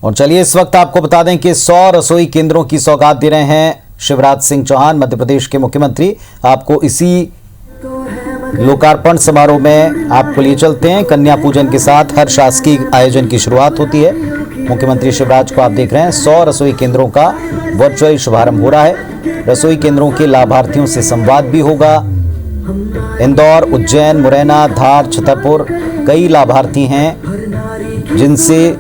और चलिए इस वक्त आपको बता दें कि 100 रसोई केंद्रों की सौगात दे रहे हैं शिवराज सिंह चौहान, मध्य प्रदेश के मुख्यमंत्री। आपको इसी लोकार्पण समारोह में आपको लिए चलते हैं। कन्या पूजन के साथ हर शासकीय आयोजन की शुरुआत होती है। मुख्यमंत्री शिवराज को आप देख रहे हैं। 100 रसोई केंद्रों का वर्चुअल शुभारंभ हो रहा है। रसोई केंद्रों के लाभार्थियों से संवाद भी होगा। इंदौर, उज्जैन, मुरैना, धार, छतरपुर कई लाभार्थी हैं जिनसे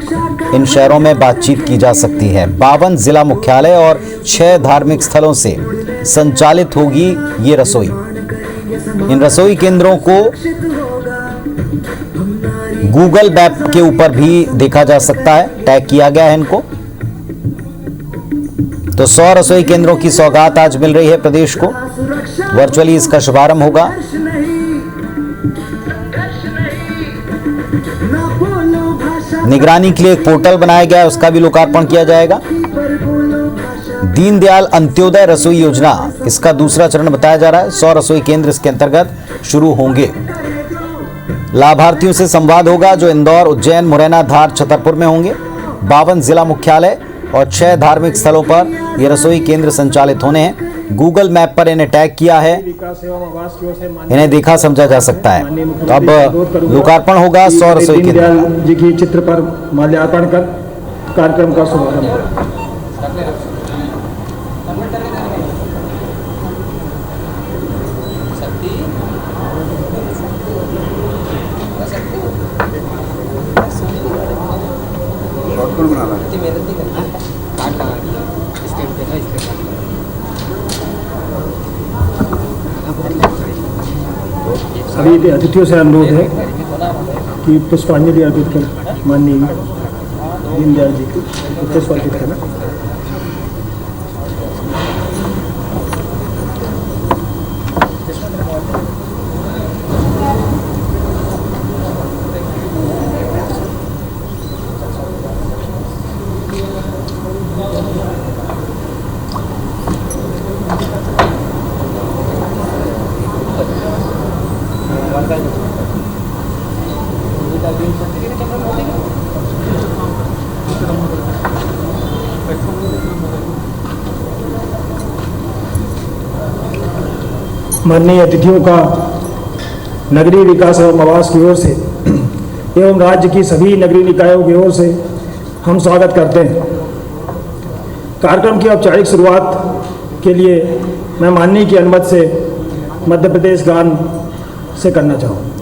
इन शहरों में बातचीत की जा सकती है। 52 जिला मुख्यालय और 6 धार्मिक स्थलों से संचालित होगी ये रसोई। इन रसोई केंद्रों को गूगल मैप के ऊपर भी देखा जा सकता है, टैग किया गया है इनको। तो 100 रसोई केंद्रों की सौगात आज मिल रही है प्रदेश को। वर्चुअली इसका शुभारंभ होगा। निगरानी के लिए एक पोर्टल बनाया गया है, उसका भी लोकार्पण किया जाएगा। दीनदयाल अंत्योदय रसोई योजना, इसका दूसरा चरण बताया जा रहा है। 100 रसोई केंद्र इसके अंतर्गत शुरू होंगे। लाभार्थियों से संवाद होगा जो इंदौर, उज्जैन, मुरैना, धार, छतरपुर में होंगे। 52 जिला मुख्यालय और 6 धार्मिक स्थलों पर ये रसोई केंद्र संचालित होने हैं। गूगल मैप पर इन्हें टैग किया है, इन्हें देखा समझा जा सकता है। तो अब लोकार्पण होगा 100 रसोई केंद्र जी की चित्र पर माल्यार्पण कर कार्यक्रम का शुभारंभ। सभी अतिथियों से अनुरोध है कि पुष्पांजलि अर्पित कर माननीय दीनदयाल जी को पुष्प अर्पित करना। माननीय अतिथियों का नगरीय विकास एवं आवास की ओर से एवं राज्य की सभी नगरीय निकायों की ओर से हम स्वागत करते हैं। कार्यक्रम की औपचारिक शुरुआत के लिए मैं माननीय की अनुमति से मध्य प्रदेश गान से करना चाहूँगा।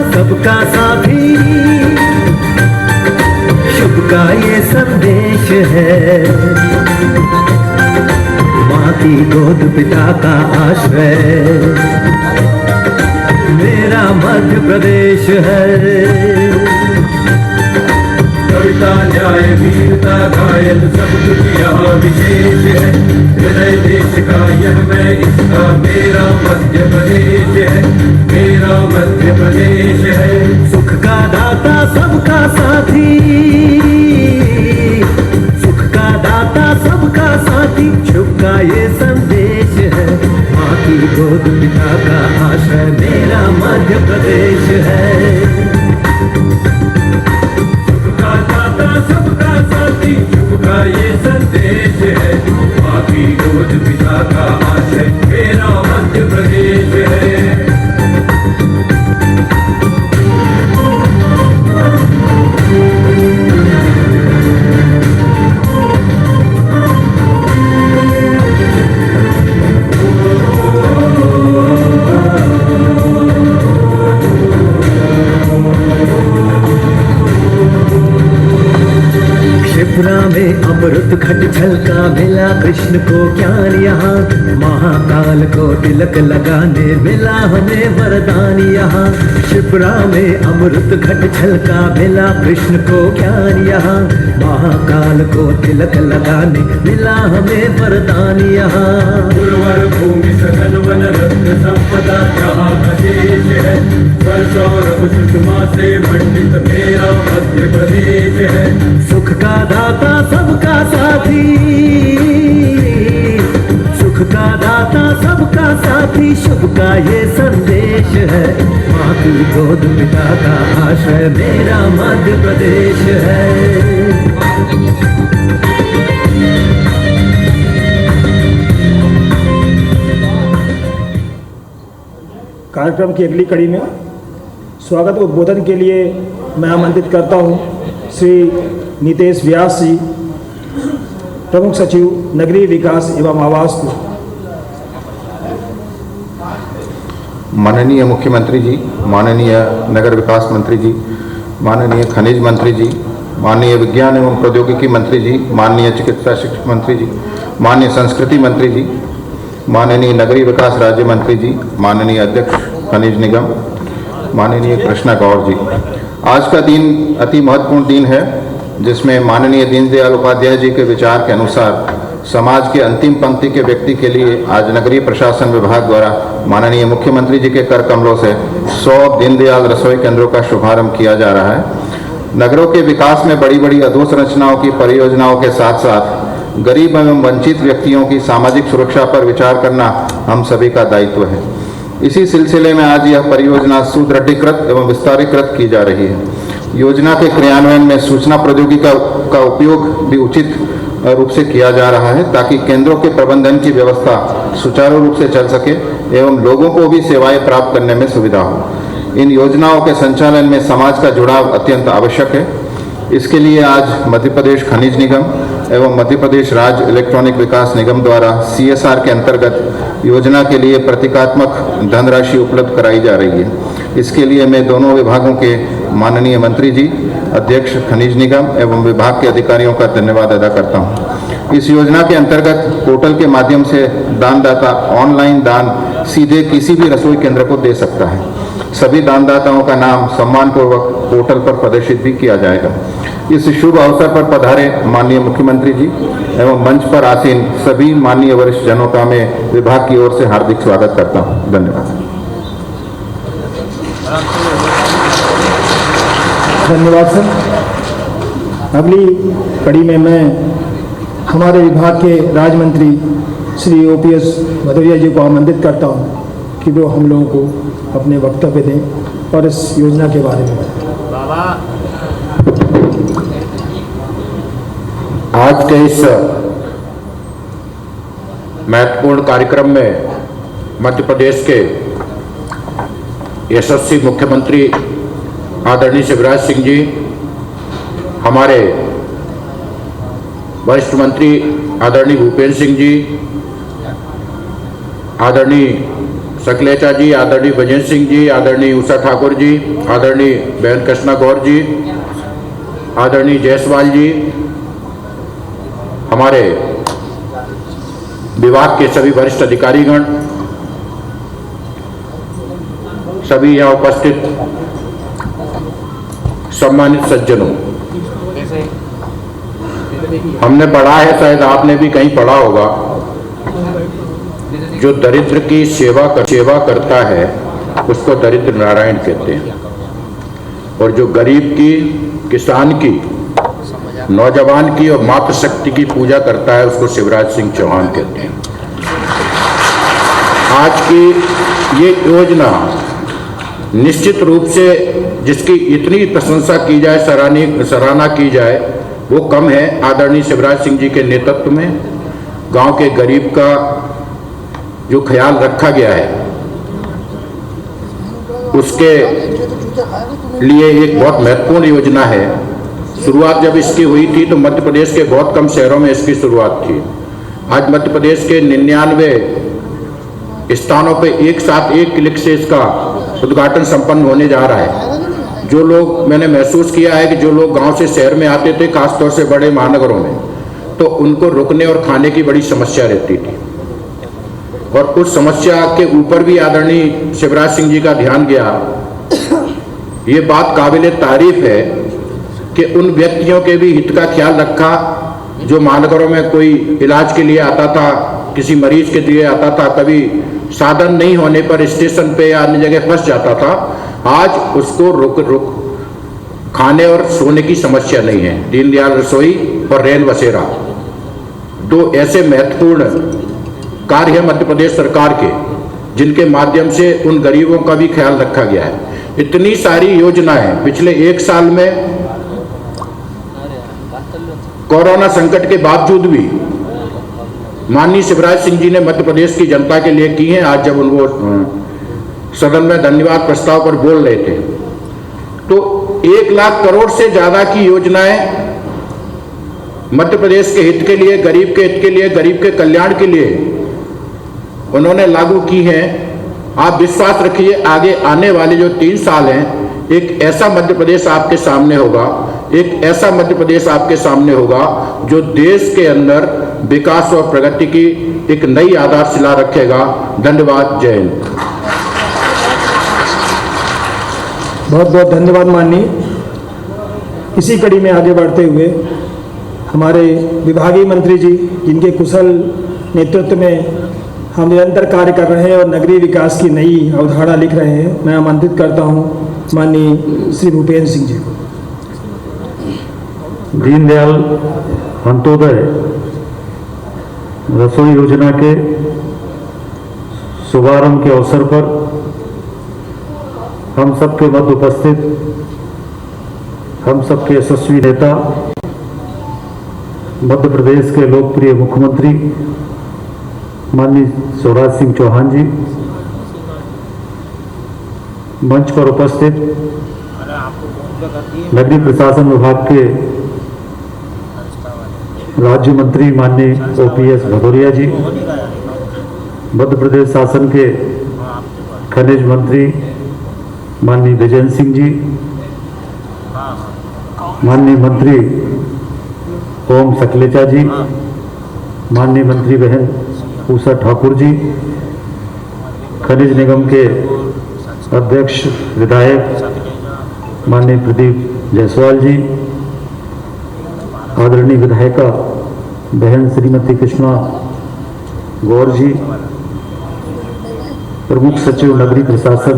सबका साथी शुभ का ये संदेश है। माँ की गोद पिता का आश्रय मेरा मध्य प्रदेश है। कविता, न्याय, वीरता, गायन सब कुछ यहाँ विशेष है। हृदय देश का यह मैं इसका मेरा मध्य प्रदेश है, मेरा मध्य प्रदेश है। सुख का दाता सबका साथी, सुख का दाता सबका साथी, शुभ का ये संदेश है। माँ की गोद पिता का आश्रय मेरा मध्य प्रदेश है। सबका साथी, शुभ का ये संदेश है। माँ की गोद पिता का आश्रय मेरा मध्य प्रदेश है। शिप्रा में अब अमृत घट छलका मिला कृष्ण को ज्ञान यहाँ, महाकाल को तिलक लगाने मिला हमें वरदान यहाँ। शिप्रा में अमृत घट छलका मिला कृष्ण को ज्ञान यहाँ, महाकाल को तिलक लगाने मिला हमें वरदान यहाँ। उर्वर भूमि सघन वन रत्न संपदा जहाँ प्रदेश है, सौरभ सुषमा से मंडित मेरा मध्य प्रदेश है। सुख का दाता सबका साथी, सुख का दाता सबका साथी, शुभ का ये संदेश है। माँ की गोद पिता का आश्रय मेरा मध्य प्रदेश है। कार्यक्रम की अगली कड़ी में स्वागत उद्बोधन के लिए मैं आमंत्रित करता हूं श्री नितेश व्यास जी, प्रमुख सचिव नगरीय विकास एवं आवास को। माननीय मुख्यमंत्री जी, माननीय नगर विकास मंत्री जी, माननीय खनिज मंत्री जी, माननीय विज्ञान एवं प्रौद्योगिकी मंत्री जी, माननीय चिकित्सा शिक्षा मंत्री जी, माननीय संस्कृति मंत्री जी, माननीय नगरीय विकास राज्य मंत्री जी, माननीय अध्यक्ष खनिज निगम, माननीय कृष्णा गौर जी। आज का दिन अति महत्वपूर्ण दिन है, जिसमें माननीय दीनदयाल उपाध्याय जी के विचार के अनुसार समाज के अंतिम पंक्ति के व्यक्ति के लिए आज नगरीय प्रशासन विभाग द्वारा माननीय मुख्यमंत्री जी के कर कमलों से 100 दीनदयाल रसोई केंद्रों का शुभारंभ किया जा रहा है। नगरों के विकास में बड़ी बड़ी अधोसंरचनाओं की परियोजनाओं के साथ साथ गरीब एवं वंचित व्यक्तियों की सामाजिक सुरक्षा पर विचार करना हम सभी का दायित्व है। इसी सिलसिले में आज यह परियोजना सुदृढ़ीकृत एवं विस्तारीकृत की जा रही है। योजना के क्रियान्वयन में सूचना प्रौद्योगिकी का उपयोग भी उचित रूप से किया जा रहा है, ताकि केंद्रों के प्रबंधन की व्यवस्था सुचारू रूप से चल सके एवं लोगों को भी सेवाएं प्राप्त करने में सुविधा हो। इन योजनाओं के संचालन में समाज का जुड़ाव अत्यंत आवश्यक है। इसके लिए आज मध्य प्रदेश खनिज निगम एवं मध्य प्रदेश राज्य इलेक्ट्रॉनिक विकास निगम द्वारा CSR के अंतर्गत योजना के लिए प्रतीकात्मक धनराशि उपलब्ध कराई जा रही है। इसके लिए मैं दोनों विभागों के माननीय मंत्री जी, अध्यक्ष खनिज निगम एवं विभाग के अधिकारियों का धन्यवाद अदा करता हूं। इस योजना के अंतर्गत पोर्टल के माध्यम से दानदाता ऑनलाइन दान सीधे किसी भी रसोई केंद्र को दे सकता है। सभी दानदाताओं का नाम सम्मानपूर्वक पोर्टल पर प्रदर्शित भी किया जाएगा। इस शुभ अवसर पर पधारे माननीय मुख्यमंत्री जी एवं मंच पर आसीन सभी माननीय वरिष्ठ जनों का मैं विभाग की ओर से हार्दिक स्वागत करता हूं। धन्यवाद। धन्यवाद सर। अगली कड़ी में मैं हमारे विभाग के राज्य मंत्री श्री OPS भदौरिया जी को आमंत्रित करता हूं कि वो हम लोगों को अपने वक्तव्य दें और इस योजना के बारे में। आज के इस महत्वपूर्ण कार्यक्रम में मध्य प्रदेश के यशस्वी मुख्यमंत्री आदरणीय शिवराज सिंह जी, हमारे वरिष्ठ मंत्री आदरणीय भूपेंद्र सिंह जी, आदरणीय सकलेचा जी, आदरणीय बजेंद्र सिंह जी, आदरणीय उषा ठाकुर जी, आदरणीय बहन कृष्णा गौर जी, आदरणीय जायसवाल जी, हमारे विभाग के सभी वरिष्ठ अधिकारीगण, सभी यहाँ उपस्थित सम्मानित सज्जनों, हमने पढ़ा है, शायद आपने भी कहीं पढ़ा होगा, जो दरिद्र की सेवा करता है उसको दरिद्र नारायण कहते हैं, और जो गरीब की, किसान की, नौजवान की और मातृशक्ति की पूजा करता है उसको शिवराज सिंह चौहान कहते हैं। आज की ये योजना निश्चित रूप से जिसकी इतनी प्रशंसा की जाए, सराहना की जाए, वो कम है। आदरणीय शिवराज सिंह जी के नेतृत्व में गांव के गरीब का जो ख्याल रखा गया है, उसके लिए एक बहुत महत्वपूर्ण योजना है। शुरुआत जब इसकी हुई थी तो मध्य प्रदेश के बहुत कम शहरों में इसकी शुरुआत थी। आज मध्य प्रदेश के 99 स्थानों पे एक साथ एक क्लिक से इसका उद्घाटन संपन्न होने जा रहा है। जो लोग, मैंने महसूस किया है कि जो लोग गांव से शहर में आते थे, खासतौर से बड़े महानगरों में, तो उनको रुकने और खाने की बड़ी समस्या रहती थी, और उस समस्या के ऊपर भी आदरणीय शिवराज सिंह जी का ध्यान गया। ये बात काबिले तारीफ है कि उन व्यक्तियों के भी हित का ख्याल रखा जो महानगरों में कोई इलाज के लिए आता था, किसी मरीज के लिए आता था, कभी साधन नहीं होने पर स्टेशन पे या अन्य जगह फंस जाता था। आज उसको रुक खाने और सोने की समस्या नहीं है। दीनदयाल रसोई और रैन बसेरा दो ऐसे महत्वपूर्ण कार्य है मध्य प्रदेश सरकार के, जिनके माध्यम से उन गरीबों का भी ख्याल रखा गया है। इतनी सारी योजनाएं पिछले 1 साल में कोरोना संकट के बावजूद भी माननीय शिवराज सिंह जी ने मध्य प्रदेश की जनता के लिए की हैं। आज जब वो सदन में धन्यवाद प्रस्ताव पर बोल रहे थे तो 1 लाख करोड़ से ज्यादा की योजनाएं मध्य प्रदेश के हित के लिए, गरीब के हित के लिए, गरीब के कल्याण के लिए उन्होंने लागू की हैं। आप विश्वास रखिए आगे आने वाले जो 3 साल हैं, एक ऐसा मध्य प्रदेश आपके सामने होगा, एक ऐसा मध्य प्रदेश आपके सामने होगा जो देश के अंदर विकास और प्रगति की एक नई आधारशिला रखेगा। धन्यवाद। जय हिंद। बहुत बहुत धन्यवाद माननीय। इसी कड़ी में आगे बढ़ते हुए हमारे विभागीय मंत्री जी, जिनके कुशल नेतृत्व में हम निरंतर कार्य कर रहे हैं और नगरीय विकास की नई अवधारणा लिख रहे हैं, मैं आमंत्रित करता हूं माननीय श्री भूपेंद्र सिंह जी को। दीनदयाल अंत्योदय रसोई योजना के शुभारंभ के अवसर पर हम सबके मध्य उपस्थित हम सबके यशस्वी नेता, मध्य प्रदेश के लोकप्रिय मुख्यमंत्री माननीय शिवराज सिंह चौहान जी, मंच पर उपस्थित नगरीय प्रशासन विभाग के राज्य मंत्री माननीय OPS भदौरिया जी, मध्य प्रदेश शासन के खनिज मंत्री माननीय विजय सिंह जी, माननीय मंत्री ओम सकलेचा जी, माननीय मंत्री बहन उषा ठाकुर जी, खनिज निगम के अध्यक्ष विधायक माननीय प्रदीप जायसवाल जी, आदरणीय विधायिका बहन श्रीमती कृष्णा गौर जी, प्रमुख सचिव नगरीय प्रशासन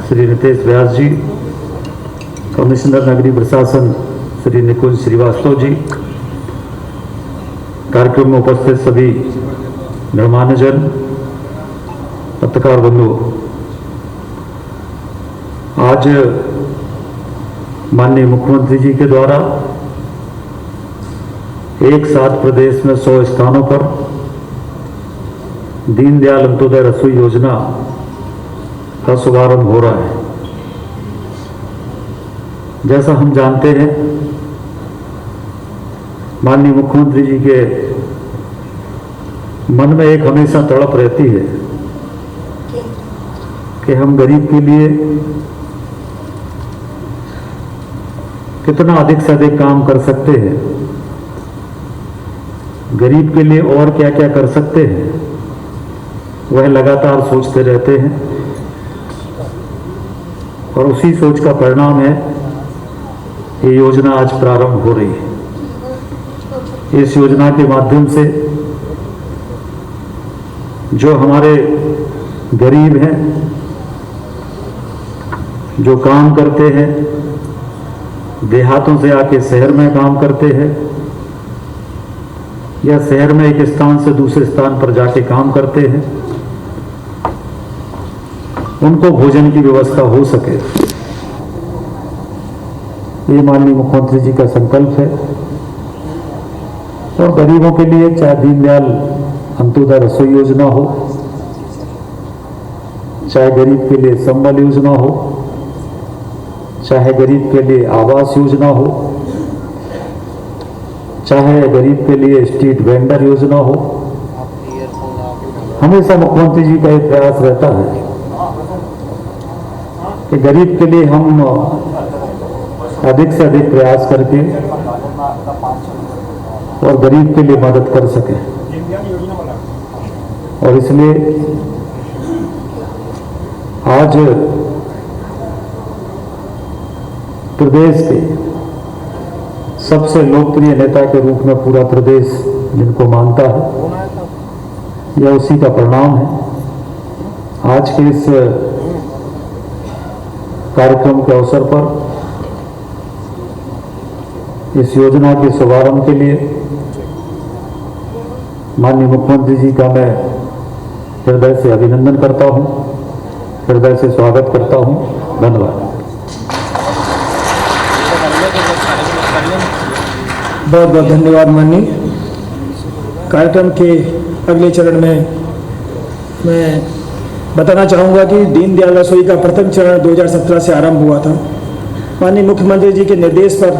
श्री नितेश व्यास जी, कमिश्नर नगरीय प्रशासन श्री निकुंज श्रीवास्तव जी, कार्यक्रम में उपस्थित सभी गणमान्यजन, पत्रकार बंधु, आज माननीय मुख्यमंत्री जी के द्वारा एक साथ प्रदेश में 100 स्थानों पर दीनदयाल अंत्योदय रसोई योजना का शुभारंभ हो रहा है। जैसा हम जानते हैं, माननीय मुख्यमंत्री जी के मन में एक हमेशा तड़प रहती है कि हम गरीब के लिए कितना अधिक से अधिक काम कर सकते हैं, गरीब के लिए और क्या क्या कर सकते हैं, वह लगातार सोचते रहते हैं। और उसी सोच का परिणाम है ये योजना आज प्रारंभ हो रही है। इस योजना के माध्यम से जो हमारे गरीब हैं, जो काम करते हैं, देहातों से आके शहर में काम करते हैं या शहर में एक स्थान से दूसरे स्थान पर जाके काम करते हैं, उनको भोजन की व्यवस्था हो सके, ये माननीय मुख्यमंत्री जी का संकल्प है। और गरीबों के लिए चाहे दीनदयाल अंत्योदय रसोई योजना हो, चाहे गरीब के लिए संबल योजना हो, चाहे गरीब के लिए आवास योजना हो, चाहे गरीब के लिए स्ट्रीट वेंडर योजना हो, हमेशा मुख्यमंत्री जी का एक प्रयास रहता है कि गरीब के लिए हम अधिक से अधिक प्रयास करके और गरीब के लिए मदद कर सकें। और इसलिए आज प्रदेश के सबसे लोकप्रिय नेता के रूप में पूरा प्रदेश जिनको मानता है, यह उसी का परिणाम है। आज के इस कार्यक्रम के अवसर पर इस योजना के शुभारंभ के लिए माननीय मुख्यमंत्री जी का मैं हृदय से अभिनंदन करता हूं, हृदय से स्वागत करता हूं। धन्यवाद। बहुत बहुत धन्यवाद माननीय। कार्यक्रम के अगले चरण में मैं बताना चाहूँगा कि दीनदयाल रसोई का प्रथम चरण 2017 से आरंभ हुआ था। माननीय मुख्यमंत्री जी के निर्देश पर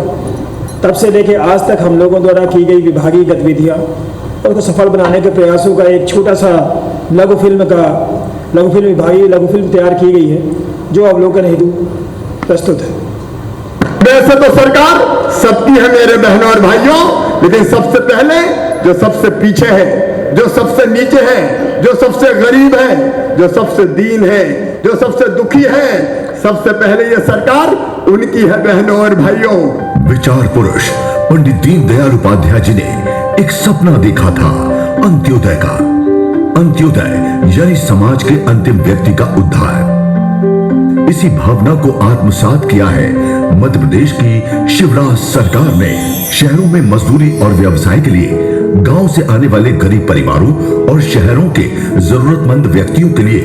तब से लेकर आज तक हम लोगों द्वारा की गई विभागीय गतिविधियाँ और उसको सफल बनाने के प्रयासों का एक छोटा सा लघु फिल्म तैयार की गई है, जो अवलोकन हेतु प्रस्तुत है। वैसे तो सरकार सबकी है मेरे बहनों और भाइयों, लेकिन सबसे पहले जो सबसे पीछे है, जो सबसे नीचे है, जो सबसे गरीब है, जो सबसे दीन है, जो सबसे दुखी है, सबसे पहले ये सरकार उनकी है बहनों और भाइयों। विचार पुरुष पंडित दीनदयाल उपाध्याय जी ने एक सपना देखा था, अंत्योदय का। अंत्योदय यानी समाज के अंतिम व्यक्ति का उद्धार। इसी भावना को आत्मसात किया है मध्य प्रदेश की शिवराज सरकार ने। शहरों में मजदूरी और व्यवसाय के लिए गांव से आने वाले गरीब परिवारों और शहरों के जरूरतमंद व्यक्तियों के लिए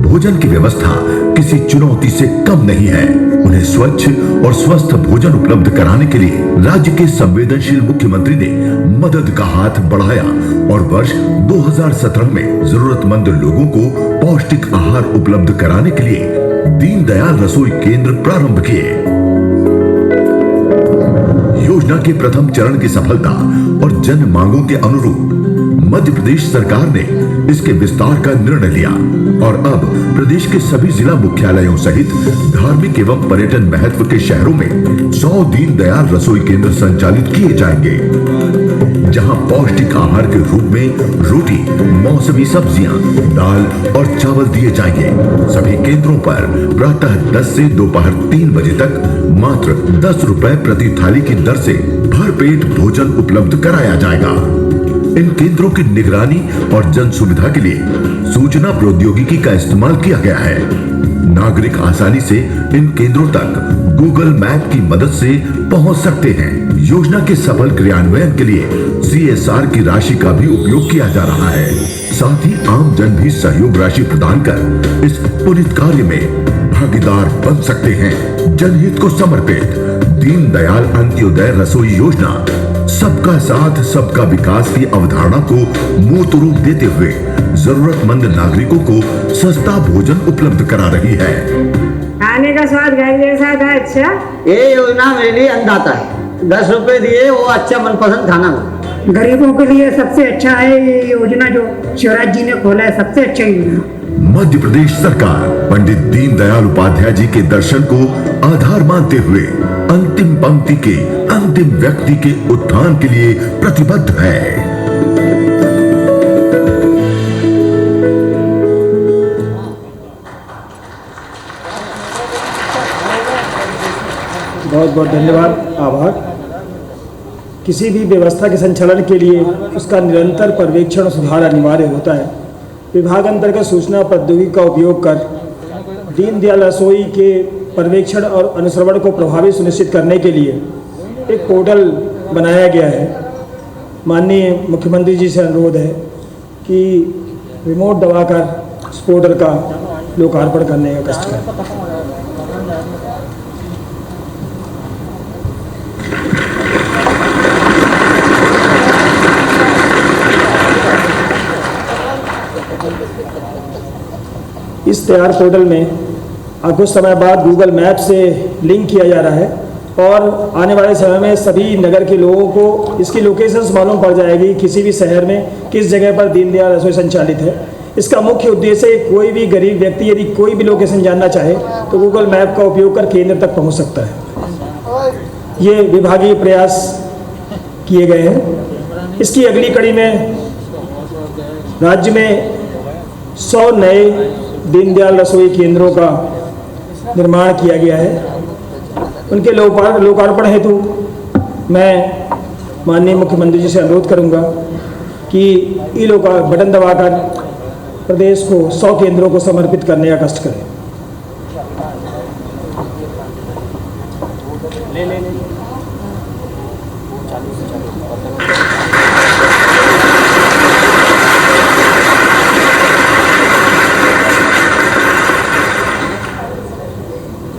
भोजन की व्यवस्था किसी चुनौती से कम नहीं है। उन्हें स्वच्छ और स्वस्थ भोजन उपलब्ध कराने के लिए राज्य के संवेदनशील मुख्यमंत्री ने मदद का हाथ बढ़ाया और वर्ष 2017 में जरूरतमंद लोगों को पौष्टिक आहार उपलब्ध कराने के लिए दीनदयाल रसोई केंद्र प्रारंभ किए। योजना के प्रथम चरण की सफलता और जन मांगों के अनुरूप मध्य प्रदेश सरकार ने इसके विस्तार का निर्णय लिया और अब प्रदेश के सभी जिला मुख्यालयों सहित धार्मिक एवं पर्यटन महत्व के शहरों में 100 दीनदयाल रसोई केंद्र संचालित किए जाएंगे, जहां पौष्टिक आहार के रूप में रोटी, मौसमी सब्जियां, दाल और चावल दिए जाएंगे। सभी केंद्रों पर प्रातः 10 से दोपहर 3 बजे तक मात्र 10 रुपए प्रति थाली की दर से भरपेट भोजन उपलब्ध कराया जाएगा। इन केंद्रों की निगरानी और जन सुविधा के लिए सूचना प्रौद्योगिकी का इस्तेमाल किया गया है। नागरिक आसानी से इन केंद्रों तक गूगल मैप की मदद से पहुंच सकते हैं। योजना के सफल क्रियान्वयन के लिए CSR की राशि का भी उपयोग किया जा रहा है। साथ ही आम जन भी सहयोग राशि प्रदान कर इस पुनीत कार्य में भागीदार बन सकते हैं। जनहित को समर्पित दीनदयाल अंत्योदय रसोई योजना सबका साथ सबका विकास की अवधारणा को मूर्त रूप देते हुए जरूरतमंद नागरिकों को सस्ता भोजन उपलब्ध करा रही है। खाने का स्वाद घर जैसा था। अच्छा, ये योजना मेरे लिए अन्नदाता है। 10 रुपए दिए वो अच्छा मनपसंद खाना मिला। गरीबों के लिए सबसे अच्छा है ये योजना जो शिवराज जी ने खोला है, सबसे अच्छा योजना। मध्य प्रदेश सरकार पंडित दीनदयाल उपाध्याय जी के दर्शन को आधार मानते हुए अंतिम पंक्ति के अंतिम व्यक्ति के उत्थान के लिए प्रतिबद्ध है। बहुत बहुत धन्यवाद, आभार। किसी भी व्यवस्था के संचालन के लिए उसका निरंतर पर्यवेक्षण और सुधार अनिवार्य होता है। विभाग अंतर्गत सूचना प्रौद्योगिकी का उपयोग कर दीनदयाल रसोई के पर्यवेक्षण और अनुश्रवण को प्रभावी सुनिश्चित करने के लिए एक पोर्टल बनाया गया है। माननीय मुख्यमंत्री जी से अनुरोध है कि रिमोट दबाकर इस पोर्टल का लोकार्पण करने का कष्ट करें। इस तैयार पोर्टल में कुछ समय बाद गूगल मैप से लिंक किया जा रहा है और आने वाले समय में सभी नगर के लोगों को इसकी लोकेशंस मालूम पड़ जाएगी, किसी भी शहर में किस जगह पर दीनदयाल रसोई संचालित है। इसका मुख्य उद्देश्य है कोई भी गरीब व्यक्ति यदि कोई भी लोकेशन जानना चाहे तो गूगल मैप का उपयोग कर केंद्र तक पहुंच सकता है। ये विभागीय प्रयास किए गए हैं। इसकी अगली कड़ी में राज्य में 100 नए दीनदयाल रसोई केंद्रों का निर्माण किया गया है। उनके लोकार्पण हेतु मैं माननीय मुख्यमंत्री जी से अनुरोध करूंगा कि ई लोग का बटन दबाकर प्रदेश को 100 केंद्रों को समर्पित करने का कष्ट करें।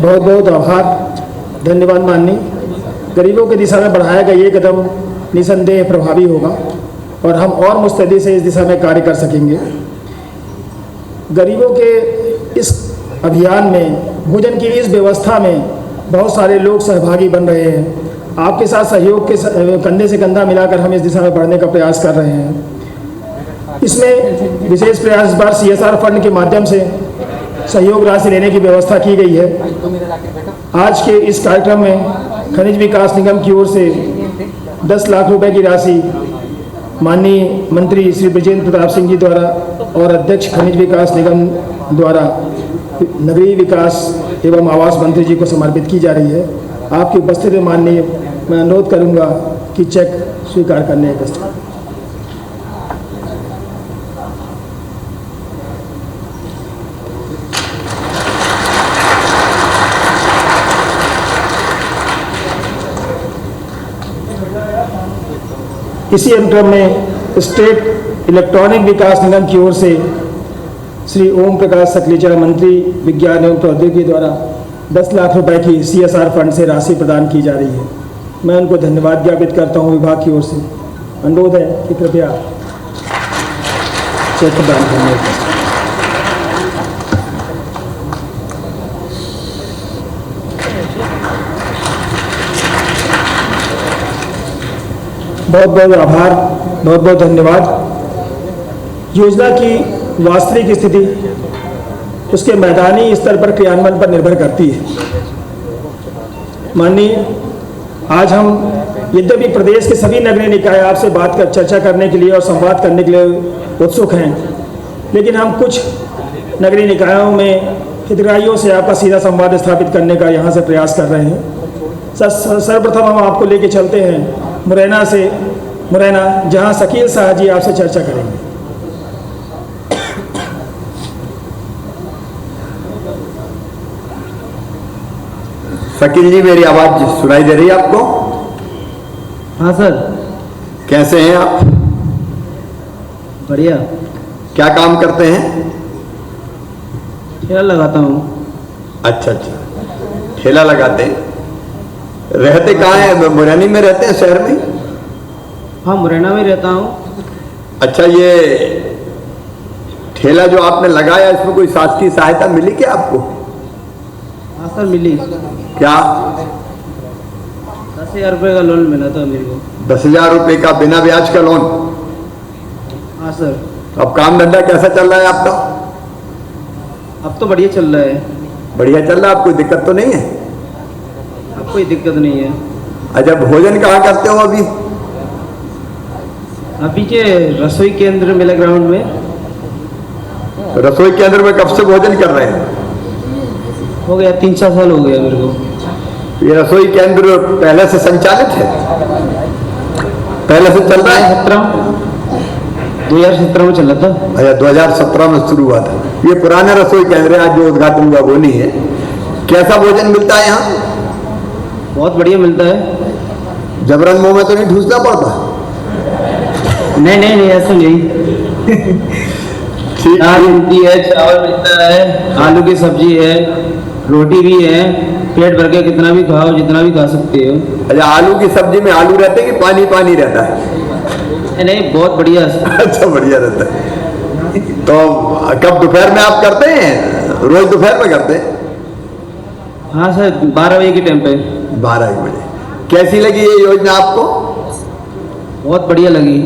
बहुत बहुत आभार, धन्यवाद माननीय। गरीबों की दिशा में बढ़ाया गया ये कदम निसंदेह प्रभावी होगा और हम और मुस्तैदी से इस दिशा में कार्य कर सकेंगे। गरीबों के इस अभियान में, भोजन की इस व्यवस्था में बहुत सारे लोग सहभागी बन रहे हैं। आपके साथ सहयोग के कंधे से कंधा मिलाकर हम इस दिशा में बढ़ने का प्रयास कर रहे हैं। इसमें विशेष प्रयास इस बार CSR फंड के माध्यम से सहयोग राशि लेने की व्यवस्था की गई है। आज के इस कार्यक्रम में खनिज विकास निगम की ओर से 10 लाख रुपए की राशि माननीय मंत्री श्री ब्रजेंद्र प्रताप सिंह जी द्वारा और अध्यक्ष खनिज विकास निगम द्वारा नगरीय विकास एवं आवास मंत्री जी को समर्पित की जा रही है। आपकी उपस्थिति में माननीय मैं अनुरोध करूंगा कि चेक स्वीकार करने का कष्ट। इसी अनुक्रम में स्टेट इलेक्ट्रॉनिक विकास निगम की ओर से श्री ओम प्रकाश सकलेचा मंत्री विज्ञान एवं प्रौद्योगिकी द्वारा 10 लाख रुपए की CSR फंड से राशि प्रदान की जा रही है। मैं उनको धन्यवाद ज्ञापित करता हूं। विभाग की ओर से अनुरोध है कि कृपया चेक प्रदान करने का। बहुत बहुत आभार, बहुत बहुत धन्यवाद। योजना की वास्तविक स्थिति उसके मैदानी स्तर पर क्रियान्वयन पर निर्भर करती है। माननीय, आज हम यद्यपि प्रदेश के सभी नगरीय निकाय आपसे चर्चा करने के लिए और संवाद करने के लिए उत्सुक हैं, लेकिन हम कुछ नगरीय निकायों में हितग्राहियों से आपका सीधा संवाद स्थापित करने का यहाँ से प्रयास कर रहे हैं। सर्वप्रथम हम आपको लेके चलते हैं मुरैना, जहाँ शकील शाह जी आपसे चर्चा करेंगे। शकील जी, मेरी आवाज सुनाई दे रही है आपको? हाँ सर। कैसे हैं आप? बढ़िया। क्या काम करते हैं? ठेला लगाता हूँ। अच्छा, ठेला लगाते हैं। रहते कहाँ हैं? मुरैना में रहते हैं, शहर में? हाँ, मुरैना में रहता हूँ। अच्छा, ये ठेला जो आपने लगाया इसमें कोई शासकीय सहायता मिली क्या आपको? हाँ सर, मिली। क्या? 10,000 रुपये का लोन मिला था मेरे को। 10,000 रुपये का बिना ब्याज का लोन? हाँ सर। अब काम धंधा कैसा चल रहा है आपका? अब तो बढ़िया चल रहा है। बढ़िया चल रहा है, अब कोई दिक्कत तो नहीं है? अब कोई दिक्कत नहीं है। अच्छा, भोजन कहाँ करते हो अभी? अभी के रसोई केंद्र मेला ग्राउंड में। रसोई केंद्र में कब से भोजन कर रहे हैं? हो गया 3-4 साल हो गया मेरे को। ये रसोई केंद्र पहले से संचालित है? पहले से चल रहा है? 2017 में चला था। अच्छा, 2017 में शुरू हुआ था। ये पुराने रसोई केंद्र है, आज जो उद्घाटन हुआ वो नहीं है। कैसा भोजन मिलता है यहाँ? बहुत बढ़िया मिलता है। जबरन मुंह में तो नहीं ठूसना पड़ता? नहीं, ऐसा नहीं। दाल मिलती है, चावल मिलता है, आलू की सब्जी है, रोटी भी है। पेट भर के कितना भी खाओ, जितना भी खा सकते हो। अच्छा, आलू की सब्जी में आलू रहते हैं कि पानी पानी रहता है? नहीं, बहुत बढ़िया। अच्छा, बढ़िया रहता है। तो कब दोपहर में आप करते हैं? रोज दोपहर में करते हैं? हाँ सर, 12 बजे के टाइम पे। 12 बजे। कैसी लगी ये योजना आपको? बहुत बढ़िया लगी।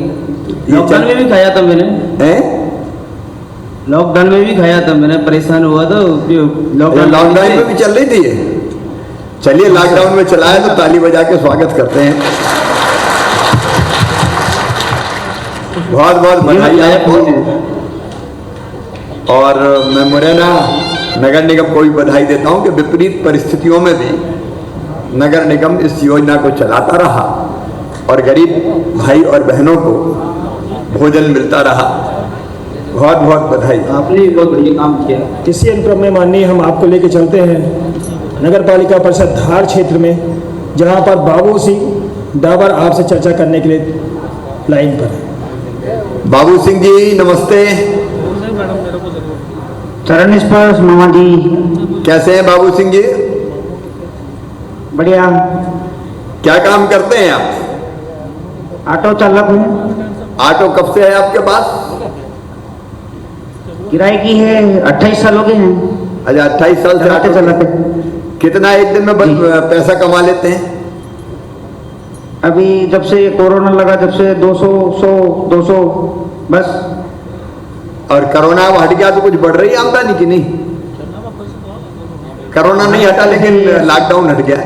लॉकडाउन में भी खाया था मैंने। लॉकडाउन में भी खाया था मैंने, परेशान हुआ तो लॉकडाउन में भी चल रही थी ये? चलिए, लॉकडाउन में चलाया तो ताली बजा के स्वागत करते हैं। बहुत बहुत बधाई आपको। और मैं मुरैना नगर निगम को भी बधाई देता हूं कि विपरीत परिस्थितियों में भी नगर निगम इस योजना को चलाता रहा और गरीब भाई और बहनों को भोजन मिलता रहा। बहुत बहुत बधाई, आपने बहुत बढ़िया काम किया। इसी अनुक्रम में माननीय हम आपको लेके चलते हैं नगर पालिका परिषद धार क्षेत्र में, जहां पर बाबू सिंह डाबर आपसे चर्चा करने के लिए लाइन पर है। बाबू सिंह जी नमस्ते। चरण स्पर्श मामा जी। कैसे हैं बाबू सिंह जी? बढ़िया। क्या काम करते हैं आप? ऑटो चालक हूँ। ऑटो कब से है आपके पास? किराए की है, 28 साल हो गए हैं। अच्छा, 28 साल से ऑटो चलाते। कितना एक दिन में पैसा कमा लेते हैं? अभी जब से ये कोरोना लगा, जब से 200 बस। और कोरोना हट गया तो कुछ बढ़ रही है आमदनी की नहीं? कोरोना नहीं हटा लेकिन लॉकडाउन हट गया।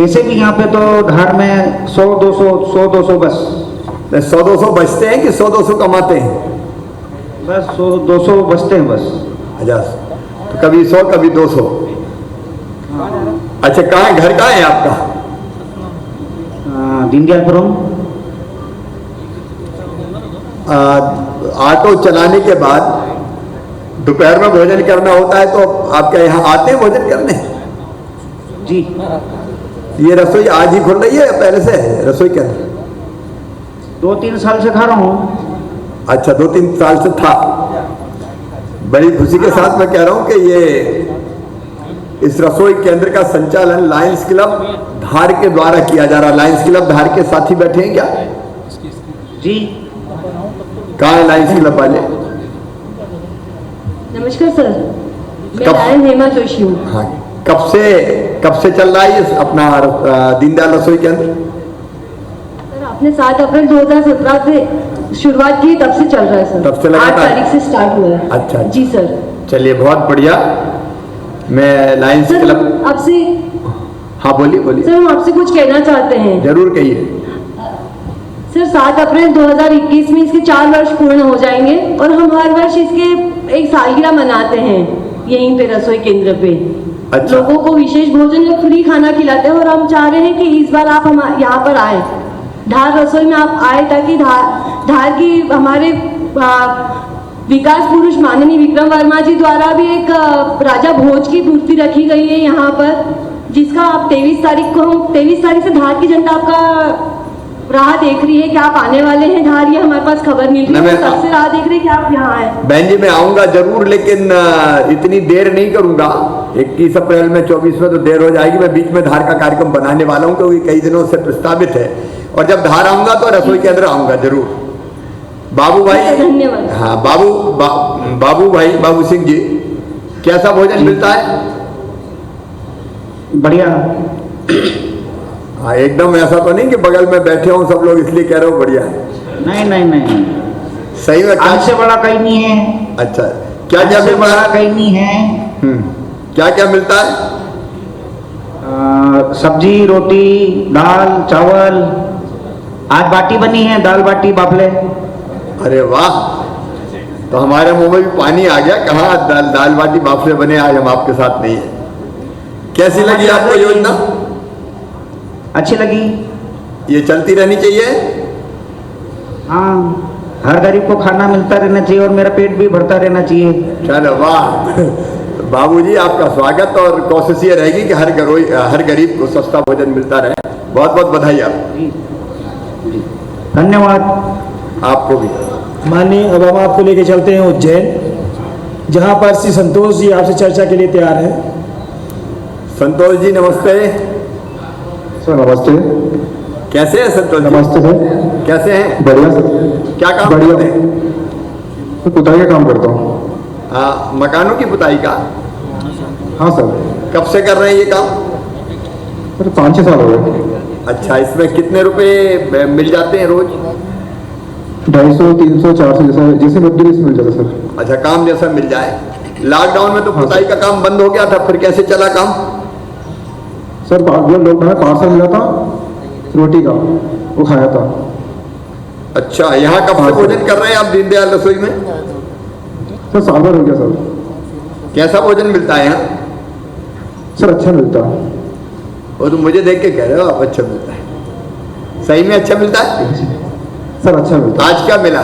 ऐसे भी यहाँ पे तो धार में 100-200 बस। 100-200 बचते हैं कि 100-200 कमाते हैं? बस 100-200 बचते हैं बस। अच्छा, तो कभी 100 कभी 200। अच्छा, कहाँ घर कहाँ है आपका? दीनदयालपुरम। ऑटो चलाने के बाद दोपहर में भोजन करना होता है, तो आपके यहाँ आते हैं भोजन करने? जी। ये रसोई आज ही खुल रही है या पहले से है रसोई के अंदर? 2-3 साल से खा रहा हूँ। अच्छा, 2-3 साल से था। बड़ी खुशी के साथ मैं कह रहा हूँ कि ये इस रसोई केंद्र का संचालन लायंस क्लब धार के द्वारा किया जा रहा है। लायंस क्लब धार के साथी बैठे हैं क्या? जी। कहाँ है लायंस क्लब वाले? नमस्कार सर, मैं लायन हेमा जोशी हूँ। हाँ, कब से चल रहा है ये अपना दीनदयाल रसोई केंद्र? सर आपने 7 अप्रैल 2017 से शुरुआत की, तब से चल रहा है सर। तब से लगातार 8 तारीख से स्टार्ट हुआ है। अच्छा जी सर। चलिए, बहुत बढ़िया। मैं लायंस क्लब आपसे, हाँ बोलिए। सर हम आपसे कुछ कहना चाहते हैं। जरूर कहिए। सर 7 अप्रैल 2021 में इसके 4 वर्ष पूर्ण हो जाएंगे और हम हर वर्ष इसके एक सालगिरह मनाते हैं यहीं पे रसोई केंद्र पे। अच्छा। लोगों को विशेष भोजन या फ्री खाना खिलाते हैं और हम चाह रहे हैं कि इस बार आप हम यहाँ पर आए, धार रसोई में आप आए, ताकि धार की हमारे विकास पुरुष माननीय विक्रम वर्मा जी द्वारा भी एक राजा भोज की मूर्ति रखी गई है यहाँ पर, जिसका आप 23 तारीख से धार की जनता आपका राह देख रही है कि आप आने वाले हैं धार। ये हमारे पास खबर मिल रही है, सबसे राह देख रहे हैं कि आप यहाँ आए। बहन जी, मैं आऊंगा जरूर, लेकिन इतनी देर नहीं करूंगा। 21 अप्रैल में 24 में तो देर हो जाएगी। मैं बीच में धार का कार्यक्रम बनाने वाला हूँ, क्योंकि कई दिनों से प्रस्तावित है। और जब धार आऊंगा तो रसोई के अंदर आऊंगा जरूर। बाबू भाई, धन्यवाद। हाँ बाबू भाई, बाबू सिंह जी, कैसा भोजन मिलता है? बढ़िया। हाँ, एकदम ऐसा तो नहीं कि बगल में बैठे हों सब लोग इसलिए कह रहे हो बढ़िया है। नहीं। सही में हमसे बड़ा कहीं नहीं है। अच्छा, क्या बड़ा कहीं नहीं है। क्या मिलता है? सब्जी, रोटी, दाल, चावल। आज बाटी बनी है, दाल बाटी बाफले। अरे वाह, तो हमारे मुंह में भी पानी आ गया। कहाँ दाल बाटी बाफले बने, आज हम आपके साथ नहीं है। कैसी लगी आपको योजना? अच्छी लगी। ये चलती रहनी चाहिए। हाँ, हर गरीब को खाना मिलता रहना चाहिए और मेरा पेट भी भरता रहना चाहिए। चलो वाह बाबूजी, आपका स्वागत। और कोशिश ये रहेगी कि हर गरीब को सस्ता भोजन मिलता रहे। बहुत बहुत बधाई आपको। धन्यवाद। आपको भी। माननीय, अब हम आपको लेके चलते हैं उज्जैन, जहां पर श्री संतोष जी आपसे चर्चा के लिए तैयार है। संतोष जी नमस्ते। सर नमस्ते। कैसे हैं संतोष? नमस्ते सर। कैसे हैं? बढ़िया सर। क्या काम करते हैं? तो पुताई का काम करता हूँ। मकानों की पुताई का? हाँ सर। कब से कर रहे हैं ये काम? सर 5-6 साल हो गए। अच्छा, इसमें कितने रुपए मिल जाते हैं रोज? 250, 300, 400 जैसे मजदूरी से मिल जाता सर। अच्छा, काम जैसा मिल जाए। लॉकडाउन में तो पुताई का काम बंद हो गया था, फिर कैसे चला काम? सर लॉकडाउन में पार्सल मिला था रोटी का, वो खाया था। अच्छा, यहाँ कब से भोजन कर रहे हैं आप दीनदयाल रसोई में? सर साल भर हो गया सर। कैसा भोजन मिलता है यहाँ? सर अच्छा मिलता है। वो तो मुझे देख के कह रहे हो आप अच्छा मिलता है, सही में अच्छा मिलता है? सर अच्छा मिलता है। आज क्या मिला?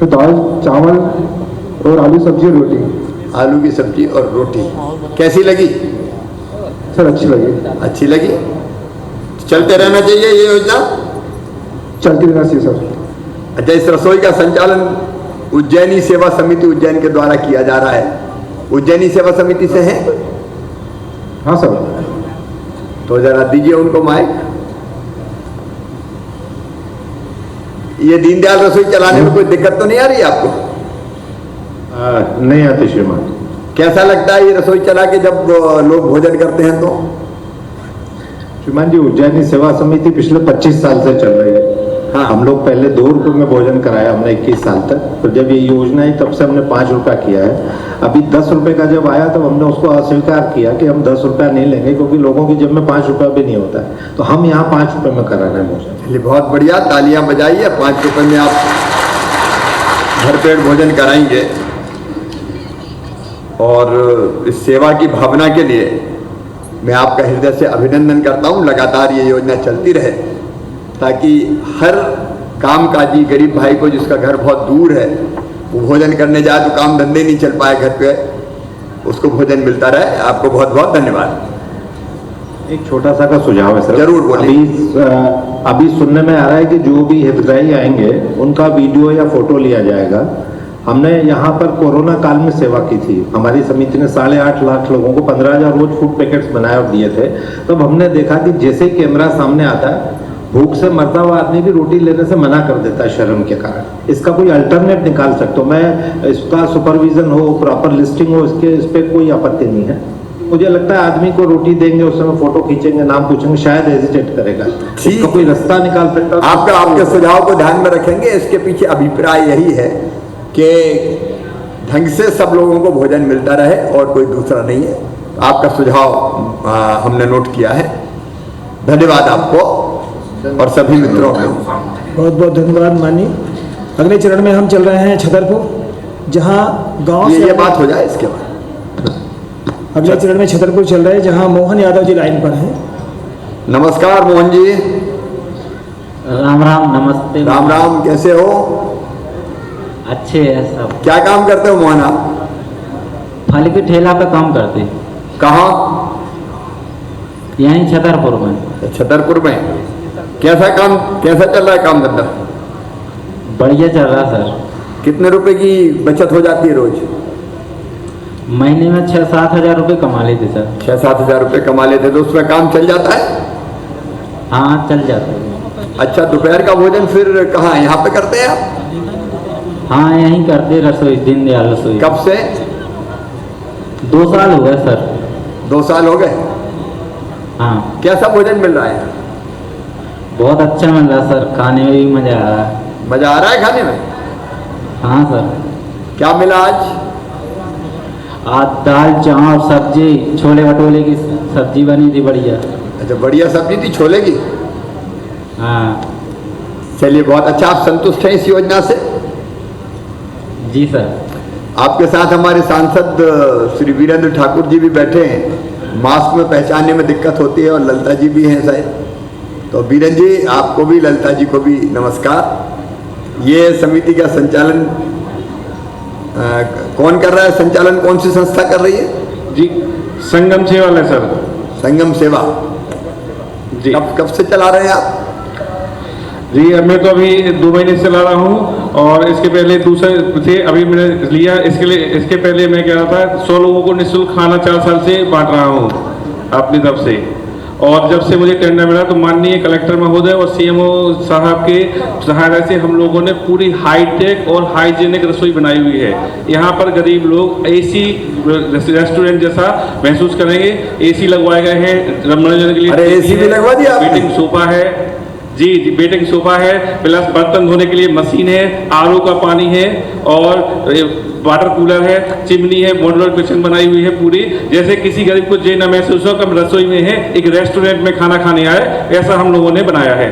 तो दाल चावल और आलू सब्जी और रोटी। आलू की सब्जी और रोटी कैसी लगी? सर अच्छी लगी। अच्छी लगी। चलते रहना चाहिए ये योजना? चलती रहना चाहिए सर। अच्छा, इस रसोई का संचालन उज्जैनी सेवा समिति उज्जैन के द्वारा किया जा रहा है। उज्जैनी सेवा समिति से है? हाँ सर। तो जरा दीजिए उनको माइक। ये दीनदयाल रसोई चलाने में कोई दिक्कत तो नहीं आ रही आपको? नहीं आती श्रीमान। कैसा लगता है ये रसोई चला के जब लोग भोजन करते हैं तो? श्रीमान जी, उज्जैनी सेवा समिति पिछले 25 साल से चल रही है। हाँ। हम लोग पहले 2 रुपये में भोजन कराया हमने 21 साल तक, फिर जब ये योजना आई तब से हमने 5 रुपया किया है। अभी 10 रुपये का जब आया तब हमने उसको अस्वीकार किया कि हम 10 रुपया नहीं लेंगे, क्योंकि लोगों की जेब में 5 रुपया भी नहीं होता है, तो हम यहाँ 5 रुपये में करा रहे हैं भोजन। चलिए बहुत बढ़िया, तालियां बजाइए। 5 रुपये में आप भरपेट भोजन कराएंगे और इस सेवा की भावना के लिए मैं आपका हृदय से अभिनंदन करता हूँ। लगातार ये योजना चलती रहे ताकि हर कामकाजी गरीब भाई को जिसका घर बहुत दूर है, वो भोजन करने जाए तो काम धंधे नहीं चल पाए घर पे, उसको भोजन मिलता रहे। आपको बहुत बहुत धन्यवाद। एक छोटा सा का सुझाव है सर। जरूर बोलिए। अभी सुनने में आ रहा है कि जो भी हितग्राही आएंगे उनका वीडियो या फोटो लिया जाएगा। हमने यहाँ पर कोरोना काल में सेवा की थी। हमारी समिति ने 8.5 लाख लोगों को 15,000 रोज फूड पैकेट्स बनाए और दिए थे। तब हमने देखा कि जैसे ही कैमरा सामने आता है, भूख से मरता हुआ आदमी भी रोटी लेने से मना कर देता है शर्म के कारण। इसका कोई अल्टरनेट निकाल सकते हो? मैं इसका सुपरविजन हो, प्रॉपर लिस्टिंग हो, इस पे कोई आपत्ति नहीं है। मुझे लगता है आदमी को रोटी देंगे, उस समय फोटो खींचेंगे, नाम पूछेंगे, शायद हेजिटेट करेगा। इसका कोई रास्ता निकाल सकता? आपके सुझाव को ध्यान में रखेंगे। इसके पीछे अभिप्राय यही है कि ढंग से सब लोगों को भोजन मिलता रहे और कोई दूसरा नहीं है। आपका सुझाव हमने नोट किया है। धन्यवाद आपको और सभी मित्रों को बहुत बहुत धन्यवाद माननीय। अगले चरण में हम चल रहे हैं छतरपुर, जहां गांव से ये बात हो जाए इसके बाद। अगले चरण में छतरपुर चल रहे हैं, जहां मोहन यादव जी लाइन पर हैं। नमस्कार मोहन जी। राम राम। नमस्ते। राम राम, कैसे हो? अच्छे है सब। क्या काम करते हो मोहन आप? फल की ठेला पे काम करते। कहाँ? यहीं छतरपुर में। छतरपुर में। कैसा चल रहा है काम धंधा? बढ़िया चल रहा सर। कितने रुपए की बचत हो जाती है रोज? महीने में 6-7 हज़ार रुपये कमा लेते सर। 6-7 हज़ार रुपये कमा लेते, तो उसमें काम चल जाता है? हाँ चल जाता है। अच्छा, दोपहर का भोजन फिर कहाँ, यहाँ पे करते हैं आप? हाँ यहीं करते, रसोई, दीनदयाल रसोई। कब से? 2 साल हो गए सर। 2 साल हो गए? हाँ। कैसा भोजन मिल रहा है? बहुत अच्छा मिल रहा सर, खाने में भी मजा आ रहा है। मजा आ रहा है खाने में? हाँ सर। क्या मिला आज? दाल चावल सब्जी, छोले भटूरे की सब्जी बनी थी बढ़िया। अच्छा, बढ़िया सब्जी थी छोले की? हाँ। चलिए बहुत अच्छा। आप संतुष्ट हैं इस योजना से? जी सर। आपके साथ हमारे सांसद श्री वीरेंद्र ठाकुर जी भी बैठे हैं। मास्क में पहचानने में दिक्कत होती है और ललिता जी भी हैं शायद। तो वीरेंद्र जी, आपको भी, ललिता जी को भी नमस्कार। ये समिति का संचालन कौन कर रहा है? संचालन कौन सी संस्था कर रही है? जी संगम सेवा है सर। संगम सेवा जी। कब से चला रहे हैं आप? जी मैं तो अभी 2 महीने से चला रहा हूँ, और इसके पहले दूसरे थे, अभी मैंने लिया। इसके पहले मैं क्या रहा था, 100 लोगों को निःशुल्क खाना 4 साल से बांट रहा हूँ अपनी तरफ से। और जब से मुझे टेंडर मिला तो माननीय कलेक्टर महोदय और सीएमओ साहब के सहायता से हम लोगों ने पूरी हाईटेक और हाइजीनिक रसोई बनाई हुई है। यहाँ पर गरीब लोग एसी रेस्टोरेंट जैसा महसूस करेंगे। एसी लगवाए गए हैं मनोरंजन के लिए। अरे एसी भी लगवा दिया? वेटिंग सोफा है जी, वेटिंग सोफा है, प्लस बर्तन धोने के लिए मशीन है, आरओ का पानी है, और वाटर कूलर है, चिमनी है, मॉड्यूलर किचन बनाई हुई है पूरी। जैसे किसी गरीब को जे न महसूस हो कम रसोई में है, एक रेस्टोरेंट में खाना खाने आए, ऐसा हम लोगों ने बनाया है।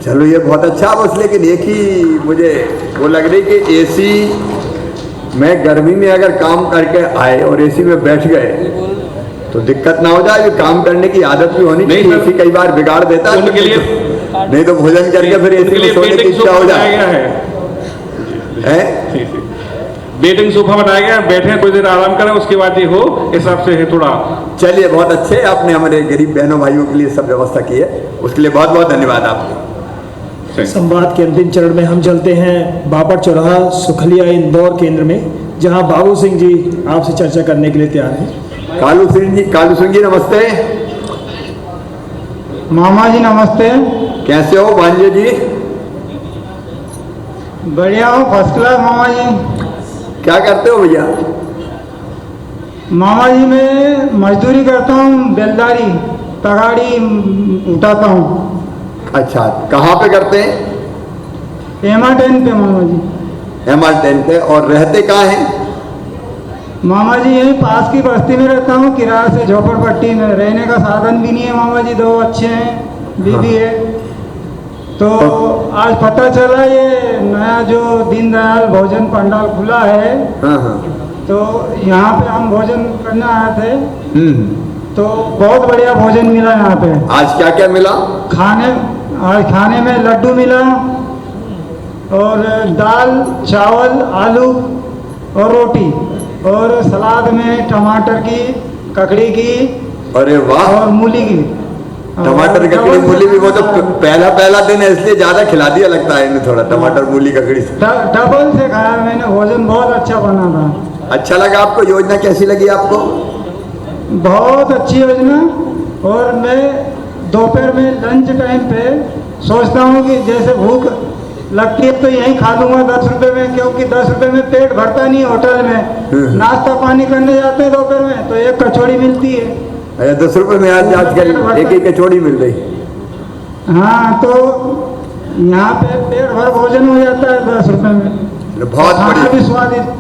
चलो ये बहुत अच्छा। बस लेकिन एक ही मुझे वो लग रही कि एसी में गर्मी में अगर काम करके आए और एसी में बैठ गए तो दिक्कत ना हो जाए। काम करने की आदत भी होनी चाहिए। एसी कई बार बिगाड़ देता है उनके लिए, नहीं तो भोजन करके फिर एसी में सोने की इच्छा हो जाए। वेटिंग सोफा बनाया गया, बैठे कुछ देर आराम करें, उसके बाद ये हो, हिसाब से है थोड़ा। चलिए बहुत अच्छे, आपने हमारे गरीब बहनों भाइयों के लिए सब व्यवस्था की है, उसके लिए बहुत बहुत धन्यवाद आपको। संवाद के अंतिम चरण में हम चलते हैं बापट चौराहा सुखलिया इंदौर केंद्र में, जहां बाबू सिंह जी आपसे चर्चा करने के लिए तैयार हैं। कालू सिंह जी नमस्ते। मामा जी नमस्ते। कैसे हो भांजे जी? बढ़िया हो, फर्स्ट क्लास मामा जी। क्या करते हो भैया? मामा जी मैं मजदूरी करता हूँ, बेलदारी तगाड़ी उठाता हूँ। अच्छा, कहाँ पे करते हैं? एमा10 पे मामा जी। एमा10 पे। और रहते कहाँ हैं? मामा जी यहीं पास की बस्ती में रहता हूँ, किराए से झोपड़पट्टी में। रहने का साधन भी नहीं है मामा जी, 2 बच्चे हैं, बीवी है। तो आज पता चला ये नया जो दीनदयाल भोजन पंडाल खुला है, तो यहाँ पे हम भोजन करने आए थे। तो बहुत बढ़िया भोजन मिला यहाँ पे। आज क्या क्या मिला? आज खाने में लड्डू मिला और दाल चावल आलू और रोटी, और सलाद में टमाटर की ककड़ी की, अरे वाह, और मूली की। टमाटर ककड़ी मूली भी, वो तो पहला दिन है इसलिए ज्यादा खिला दिया लगता है इन्हें थोड़ा, टमाटर मूली ककड़ी से। डबल से खाया मैंने, भोजन बहुत अच्छा बना था। अच्छा लगा आपको? योजना कैसी लगी आपको? बहुत अच्छी योजना। और मैं दोपहर में लंच टाइम पे सोचता हूँ कि जैसे भूख लगती है तो यहीं खा लूँगा 10 रुपये में, क्योंकि 10 रुपये में पेट भरता नहीं होटल में। नाश्ता पानी करने जाते हैं दोपहर में तो 1 कचौड़ी मिलती है। अरे 10 रुपये में आजकल एक ही कचौड़ी मिल रही। हाँ, तो यहाँ पे पेट भर भोजन हो जाता है 10 रुपये में। बहुत बढ़िया, भी स्वादिष्ट।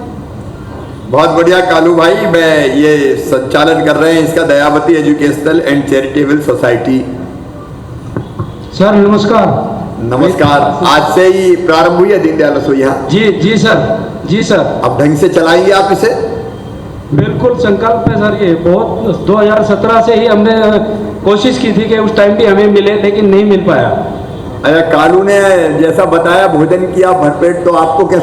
बहुत बढ़िया कालू भाई। मैं ये संचालन कर रहे हैं इसका Dayawati educational and charitable society. Sir नमस्कार। नमस्कार। आज से ही प्रारंभ हुई है दीनदयाल रसोई यहाँ? जी सर, जी सर। अब ढंग से चलाएंगे आप इसे? बिल्कुल संकल्प है सर। ये बहुत 2017 से ही हमने कोशिश की थी कि उस टाइम भी हमें मिले, लेकिन नहीं मिल पाया। अच्छा, कालू ने जैसा बताया भोजन किया भरपेट, तो आपको कैसा